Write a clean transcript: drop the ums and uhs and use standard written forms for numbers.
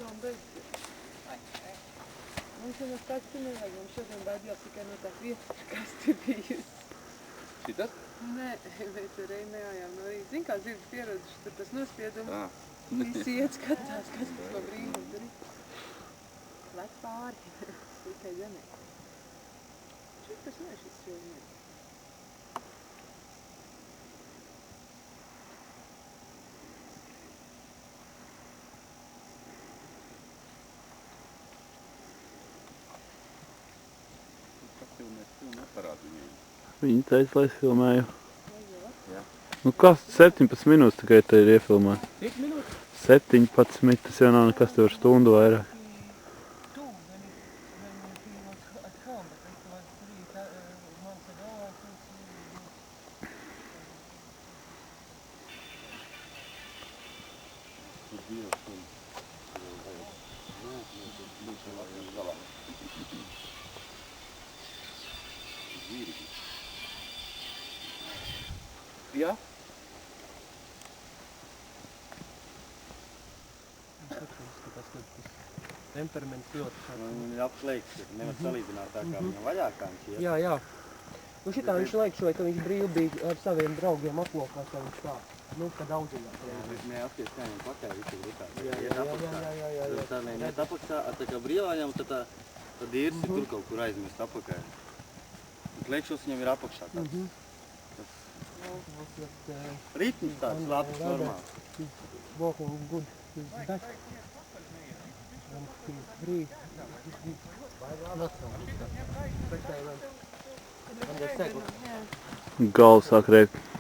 doma beigsies. Mums jau kasti nevajag, mums šodien baidījās tikai no tās vietas, kas te bijusi. Šitas? Nē, bet Reinējām no rīta. Zin, kā zirgs pieroduši, tur tas nospiedums. Visi iet skatās, kas tas ko brīnum tur ir. Lec pāri, tikai zemē. Šitas ne, šis jau ne. Viņi teica, lai es filmēju. Nu kas, 17 minūtes tikai te ir iefilmēt. Cik minūtes? 17, tas jau nav nekas tev stundu vairāk. Jā? Temperaments ļoti šāds. Viņš ir apslēgts, nevar salīdzināt tā kā viņam vaļākā viņš iet. Jā. Nu šitā viņš laikšoja, ka viņš brīvi bija ar saviem draugiem aplokā, ka viņš tā, nu, kad audzināt. Nē, apties, kā viņam pakaļ, viņš ir rutā. Jā. Tā neiet apakšā, tā kā brīvājam, tad īrs ir tur kaut kur aizmirst apakaļ. Klēkšos viņam ir apakšā tāds. Ritms tāds, labs, normāls. Walking good is back. And he's breathe. Not so much. But I went. And the second. Galva sāk rēkt.